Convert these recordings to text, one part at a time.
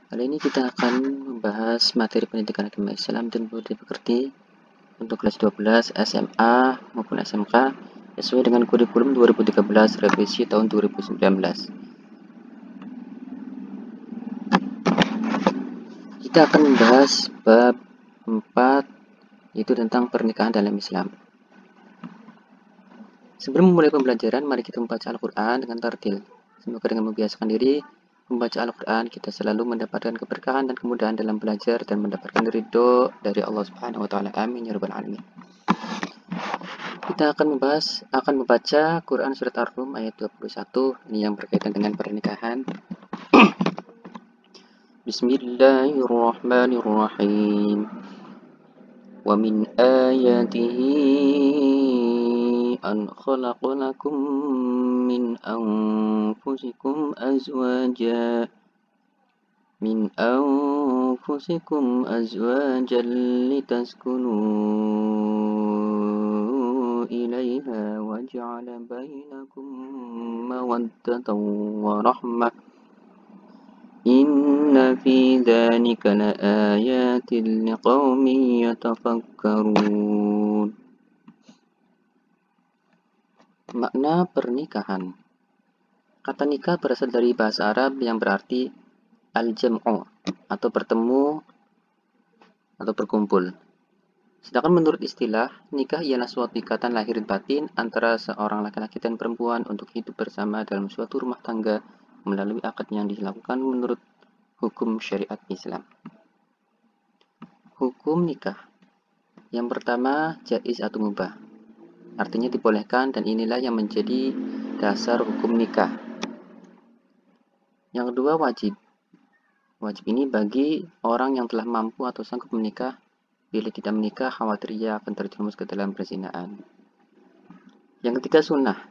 Kali ini kita akan membahas materi pendidikan agama Islam dan budi pekerti untuk kelas 12 SMA maupun SMK sesuai dengan kurikulum 2013 revisi tahun 2019. Kita akan membahas bab 4 yaitu tentang pernikahan dalam Islam. Sebelum memulai pembelajaran, mari kita membaca Al-Quran dengan tartil. Semoga dengan membiasakan diri membaca Al-Quran, kita selalu mendapatkan keberkahan dan kemudahan dalam belajar dan mendapatkan ridho dari Allah Subhanahu wa taala. Amin ya rabbal alamin. Kita akan membaca Quran surat Ar-Rum ayat 21 ini yang berkaitan dengan pernikahan. Bismillahirrahmanirrahim. Wa min ayatihi an khalaqa lakum min anfusikum azwajan litaskunu ilaiha wa ja'ala bainakum mawaddatan wa rahmah. Inna fi dzalika laayatin liqaumin yatafakkarun. Makna pernikahan. Kata nikah berasal dari bahasa Arab yang berarti al-jam'u atau bertemu atau berkumpul. Sedangkan menurut istilah, nikah ialah suatu ikatan lahir batin antara seorang laki-laki dan perempuan untuk hidup bersama dalam suatu rumah tangga melalui akad yang dilakukan menurut hukum syariat Islam. Hukum nikah. Yang pertama, jaiz atau mubah. Artinya dibolehkan dan inilah yang menjadi dasar hukum nikah. Yang kedua, wajib. Wajib ini bagi orang yang telah mampu atau sanggup menikah. Bila tidak menikah, khawatir ia akan terjerumus ke dalam perzinahan. Yang ketiga, sunnah.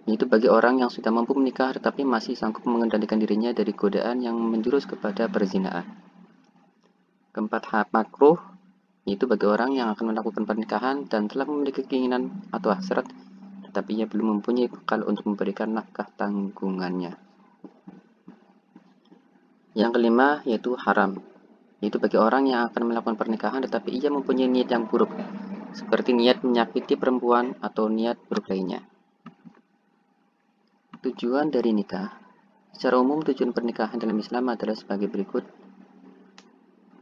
Yaitu bagi orang yang sudah mampu menikah tetapi masih sanggup mengendalikan dirinya dari godaan yang menjurus kepada perzinahan. Keempat, makruh. Yaitu bagi orang yang akan melakukan pernikahan dan telah memiliki keinginan atau hasrat tetapi ia belum mempunyai bekal untuk memberikan nafkah tanggungannya. Yang kelima, yaitu haram. Yaitu bagi orang yang akan melakukan pernikahan tetapi ia mempunyai niat yang buruk, seperti niat menyakiti perempuan atau niat buruk lainnya. Tujuan dari nikah. Secara umum tujuan pernikahan dalam Islam adalah sebagai berikut,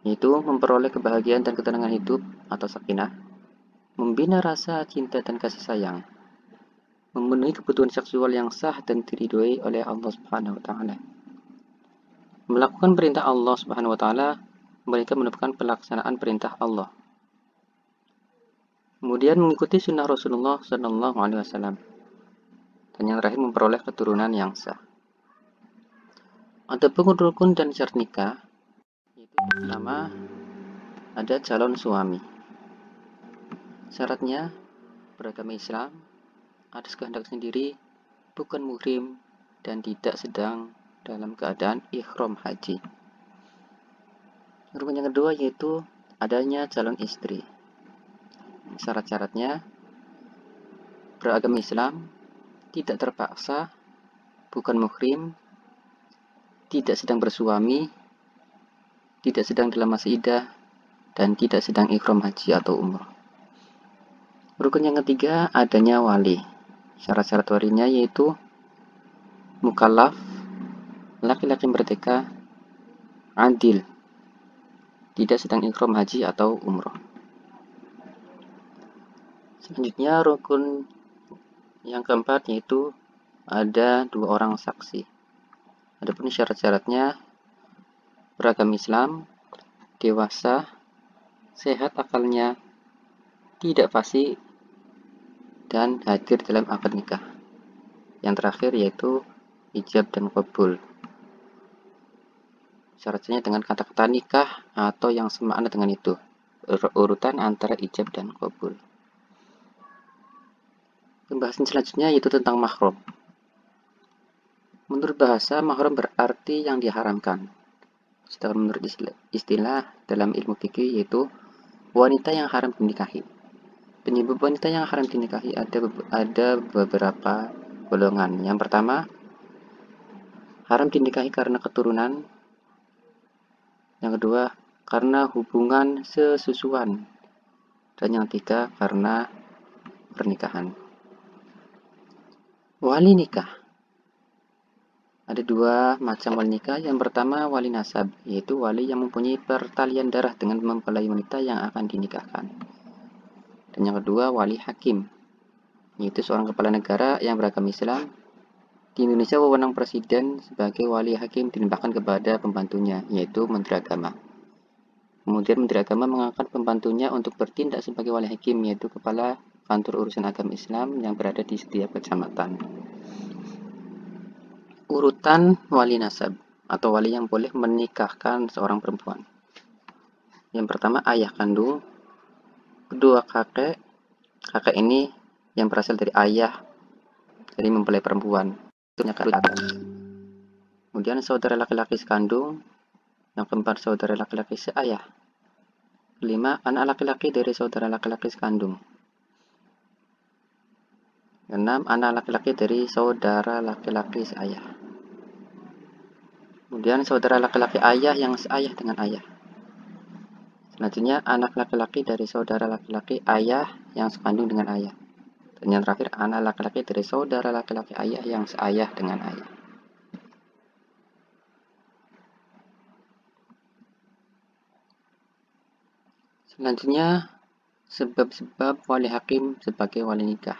yaitu memperoleh kebahagiaan dan ketenangan hidup atau sakinah, membina rasa cinta dan kasih sayang, memenuhi kebutuhan seksual yang sah dan diridhoi oleh Allah Subhanahu wa taala, melakukan perintah Allah Subhanahu wa taala, mereka menemukan pelaksanaan perintah Allah. Kemudian mengikuti sunnah Rasulullah Sallallahu Alaihi Wasallam. Dan yang terakhir memperoleh keturunan yang sah. Ada rukun dan syarat nikah. Yaitu pertama ada calon suami. Syaratnya beragama Islam, ada kehendak sendiri, bukan muhrim dan tidak sedang dalam keadaan ihram haji. Rukun yang kedua yaitu adanya calon istri. Syarat-syaratnya beragama Islam, tidak terpaksa, bukan muhrim, tidak sedang bersuami, tidak sedang dalam masa iddah, dan tidak sedang ihram haji atau umrah. Rukun yang ketiga adanya wali. Syarat-syarat walinya yaitu mukallaf, laki-laki merdeka, adil, tidak sedang ihram haji atau umrah. Selanjutnya rukun yang keempat yaitu ada 2 orang saksi. Adapun syarat-syaratnya beragama Islam, dewasa, sehat akalnya, tidak fasik, dan hadir dalam akad nikah. Yang terakhir yaitu ijab dan qabul. Syaratnya dengan kata-kata nikah atau yang semakna dengan itu. Urutan antara ijab dan qabul. Pembahasan selanjutnya yaitu tentang mahram. Menurut bahasa, mahram berarti yang diharamkan. Sedangkan menurut istilah dalam ilmu fikih yaitu wanita yang haram dinikahi. Penyebab wanita yang haram dinikahi ada beberapa golongan. Yang pertama, haram dinikahi karena keturunan. Yang kedua, karena hubungan sesusuan. Dan yang ketiga, karena pernikahan. Wali nikah. Ada dua macam wali nikah. Yang pertama, wali nasab, yaitu wali yang mempunyai pertalian darah dengan mempelai wanita yang akan dinikahkan. Dan yang kedua, wali hakim, yaitu seorang kepala negara yang beragama Islam. Di Indonesia, wewenang presiden sebagai wali hakim dilimpahkan kepada pembantunya, yaitu Menteri Agama. Kemudian Menteri Agama mengangkat pembantunya untuk bertindak sebagai wali hakim, yaitu kepala kantor urusan agama Islam yang berada di setiap kecamatan. Urutan wali nasab atau wali yang boleh menikahkan seorang perempuan. Yang pertama, ayah kandung. Kedua, kakek. Kakek ini yang berasal dari ayah dari mempelai perempuan. Kemudian saudara laki-laki sekandung. Yang keempat, saudara laki-laki seayah. Kelima, anak laki-laki dari saudara laki-laki sekandung. Keenam, anak laki-laki dari saudara laki-laki seayah. Kemudian saudara laki-laki ayah yang seayah dengan ayah. Selanjutnya, anak laki-laki dari saudara laki-laki ayah yang sekandung dengan ayah. Dan yang terakhir, anak laki-laki dari saudara laki-laki ayah yang seayah dengan ayah. Selanjutnya, sebab-sebab wali hakim sebagai wali nikah.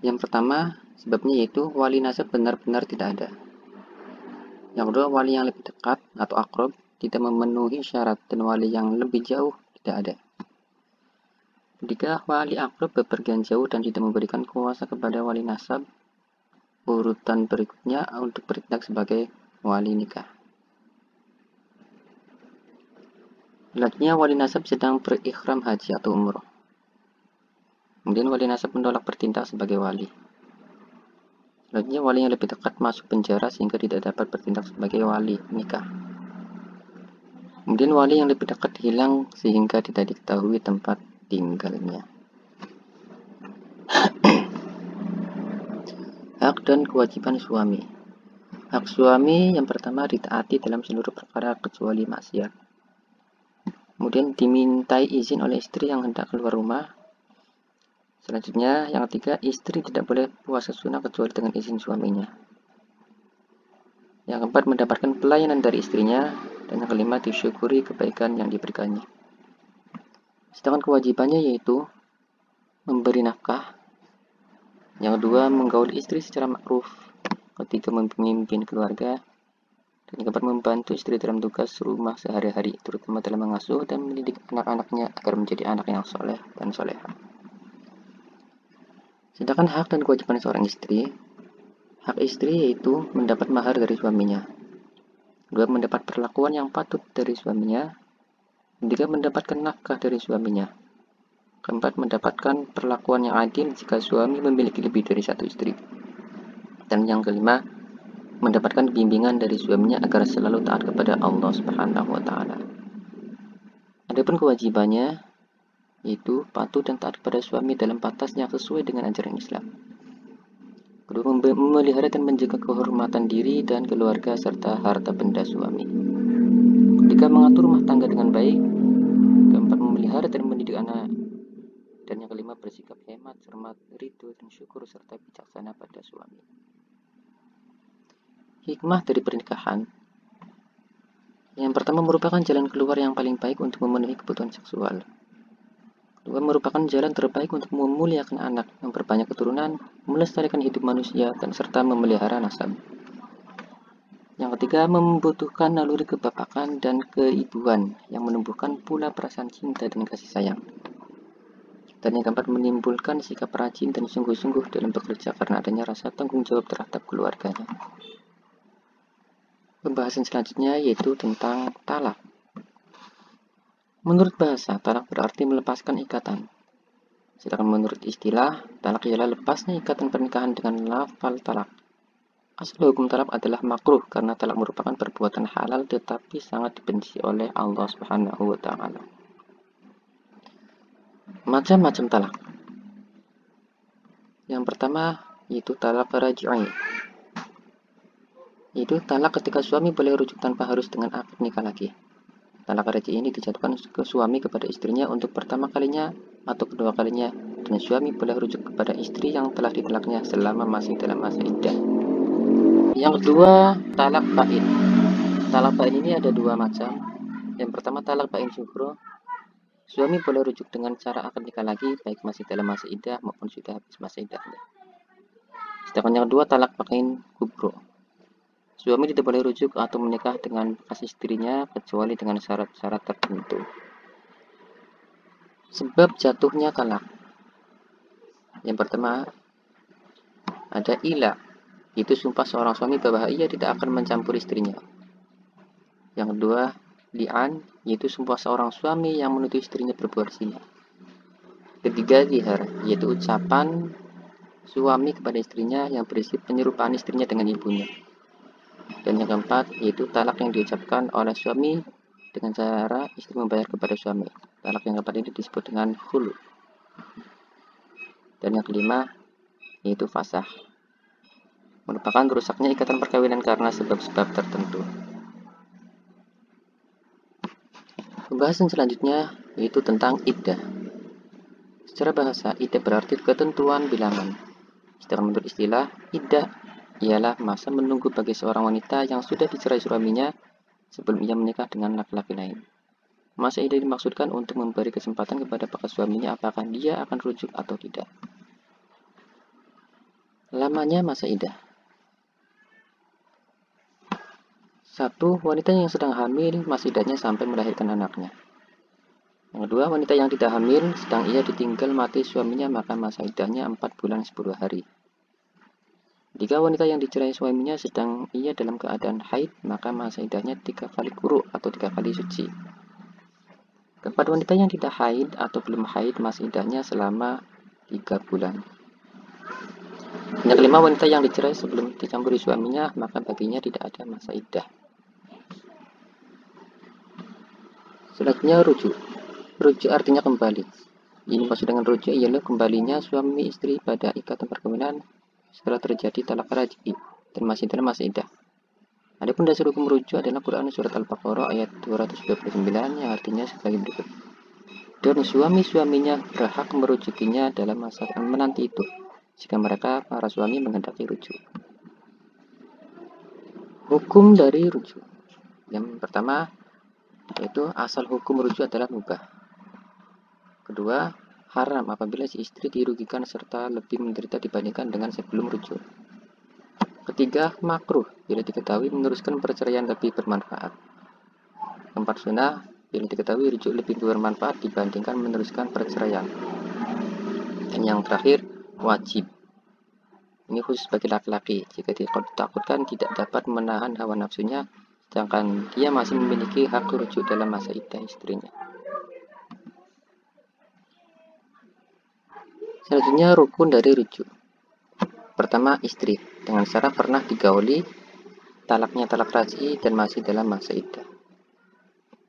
Yang pertama, sebabnya yaitu wali nasab benar-benar tidak ada. Yang kedua, wali yang lebih dekat atau akrab tidak memenuhi syarat, dan wali yang lebih jauh tidak ada. Ketiga, wali akrab bepergian jauh dan tidak memberikan kuasa kepada wali nasab. Urutan berikutnya untuk bertindak sebagai wali nikah. Selanjutnya, wali nasab sedang berikhram haji atau umroh. Kemudian wali nasab menolak bertindak sebagai wali. Selanjutnya, wali yang lebih dekat masuk penjara sehingga tidak dapat bertindak sebagai wali nikah. Kemudian wali yang lebih dekat hilang sehingga tidak diketahui tempat tinggalnya. Hak dan kewajiban suami. Hak suami yang pertama ditaati dalam seluruh perkara kecuali maksiat. Kemudian dimintai izin oleh istri yang hendak keluar rumah. Selanjutnya, yang ketiga, istri tidak boleh puasa sunnah kecuali dengan izin suaminya. Yang keempat, mendapatkan pelayanan dari istrinya. Dan yang kelima, disyukuri kebaikan yang diberikannya. Sedangkan kewajibannya yaitu memberi nafkah. Yang kedua, menggauli istri secara makruf. Ketiga, memimpin keluarga. Dan yang keempat, membantu istri dalam tugas rumah sehari-hari, terutama dalam mengasuh dan mendidik anak-anaknya agar menjadi anak yang soleh dan soleha. Sedangkan hak dan kewajiban seorang istri, hak istri yaitu mendapat mahar dari suaminya. Kedua, mendapat perlakuan yang patut dari suaminya. Ketiga, mendapatkan nafkah dari suaminya. Keempat, mendapatkan perlakuan yang adil jika suami memiliki lebih dari satu istri. Dan yang kelima, mendapatkan bimbingan dari suaminya agar selalu taat kepada Allah Subhanahu wa taala. Adapun kewajibannya yaitu patuh dan taat kepada suami dalam batas yang sesuai dengan ajaran Islam. Kedua, memelihara dan menjaga kehormatan diri dan keluarga serta harta benda suami. Ketiga, mengatur rumah tangga dengan baik. Keempat, memelihara dan mendidik anak. Dan yang kelima, bersikap hemat, cermat, ridho, dan syukur serta bijaksana pada suami. Hikmah dari pernikahan. Yang pertama, merupakan jalan keluar yang paling baik untuk memenuhi kebutuhan seksual. Kedua, merupakan jalan terbaik untuk memuliakan anak, memperbanyak keturunan, melestarikan hidup manusia, dan serta memelihara nasab. Yang ketiga, membutuhkan naluri kebapakan dan keibuan yang menumbuhkan pula perasaan cinta dan kasih sayang. Dan yang keempat, menimbulkan sikap rajin dan sungguh-sungguh dalam bekerja karena adanya rasa tanggung jawab terhadap keluarganya. Pembahasan selanjutnya yaitu tentang talak. Menurut bahasa, talak berarti melepaskan ikatan. Sedangkan menurut istilah, talak ialah lepasnya ikatan pernikahan dengan lafal talak. Asal hukum talak adalah makruh karena talak merupakan perbuatan halal tetapi sangat dibenci oleh Allah Subhanahu wa taala. Macam-macam talak. Yang pertama yaitu talak raj'i. Yaitu talak ketika suami boleh rujuk tanpa harus dengan akad nikah lagi. Talak raj'i ini dijatuhkan ke suami kepada istrinya untuk pertama kalinya atau kedua kalinya, dan suami boleh rujuk kepada istri yang telah ditalaknya selama masih dalam masa iddah. Yang kedua, talak bain. Talak bain ini ada dua macam. Yang pertama, talak bain syuhro. Suami boleh rujuk dengan cara akad nikah lagi, baik masih dalam masa iddah maupun sudah habis masa iddahnya. Sedangkan yang kedua, talak bain kubro. Suami tidak boleh rujuk atau menikah dengan bekas istrinya kecuali dengan syarat-syarat tertentu. Sebab jatuhnya talak. Yang pertama, ada ila. Itu sumpah seorang suami bahwa ia tidak akan mencampur istrinya. Yang kedua, li'an, yaitu sumpah seorang suami yang menuduh istrinya berbuat zina. Ketiga, zihar, yaitu ucapan suami kepada istrinya yang berisi penyerupaan istrinya dengan ibunya. Dan yang keempat, yaitu talak yang diucapkan oleh suami dengan cara istri membayar kepada suami. Talak yang keempat ini disebut dengan khulu. Dan yang kelima, yaitu fasah, merupakan rusaknya ikatan perkawinan karena sebab-sebab tertentu. Pembahasan selanjutnya yaitu tentang iddah. Secara bahasa, iddah berarti ketentuan bilangan. Sedangkan menurut istilah, iddah ialah masa menunggu bagi seorang wanita yang sudah dicerai suaminya sebelum ia menikah dengan laki-laki lain. Masa iddah dimaksudkan untuk memberi kesempatan kepada bekas suaminya apakah dia akan rujuk atau tidak. Lamanya masa iddah. 1. Wanita yang sedang hamil masa iddahnya sampai melahirkan anaknya. Yang kedua, wanita yang tidak hamil sedang ia ditinggal mati suaminya maka masa iddahnya 4 bulan 10 hari. 3. Wanita yang dicerai suaminya sedang ia dalam keadaan haid maka masa iddahnya 3 kali quru atau 3 kali suci. 4. Wanita yang tidak haid atau belum haid masa iddahnya selama 3 bulan. Yang kelima, wanita yang dicerai sebelum dicampuri suaminya maka baginya tidak ada masa iddah. Selanjutnya rujuk. Rujuk artinya kembali. Ini maksud dengan rujuk ialah kembalinya suami istri pada ikatan perkawinan setelah terjadi talak raj'i dan masih dalam masa iddah. Adapun dasar hukum rujuk adalah Quran surat Al-Baqarah ayat 229 yang artinya sebagai berikut. Dan suami-suaminya berhak merujukinya dalam masa menanti itu jika mereka para suami menghendaki rujuk. Hukum dari rujuk. Yang pertama yaitu asal hukum rujuk adalah mubah. Kedua, haram apabila si istri dirugikan serta lebih menderita dibandingkan dengan sebelum rujuk. Ketiga, makruh bila diketahui meneruskan perceraian lebih bermanfaat. Keempat, sunnah bila diketahui rujuk lebih bermanfaat dibandingkan meneruskan perceraian. Dan yang terakhir, wajib. Ini khusus bagi laki-laki jika ditakutkan tidak dapat menahan hawa nafsunya sedangkan dia masih memiliki hak rujuk dalam masa iddah istrinya. Selanjutnya rukun dari rujuk. Pertama, istri dengan syarat pernah digauli, talaknya talak raj'i dan masih dalam masa iddah.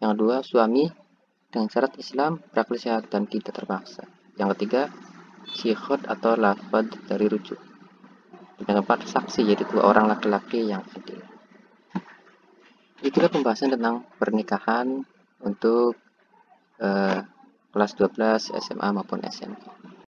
Yang kedua, suami dengan syarat Islam, berakal sehat dan tidak terpaksa. Yang ketiga, sikhot atau lafad dari rujuk. Yang keempat, saksi yaitu 2 orang laki-laki yang adil. Itulah pembahasan tentang pernikahan untuk kelas 12 SMA maupun SMP.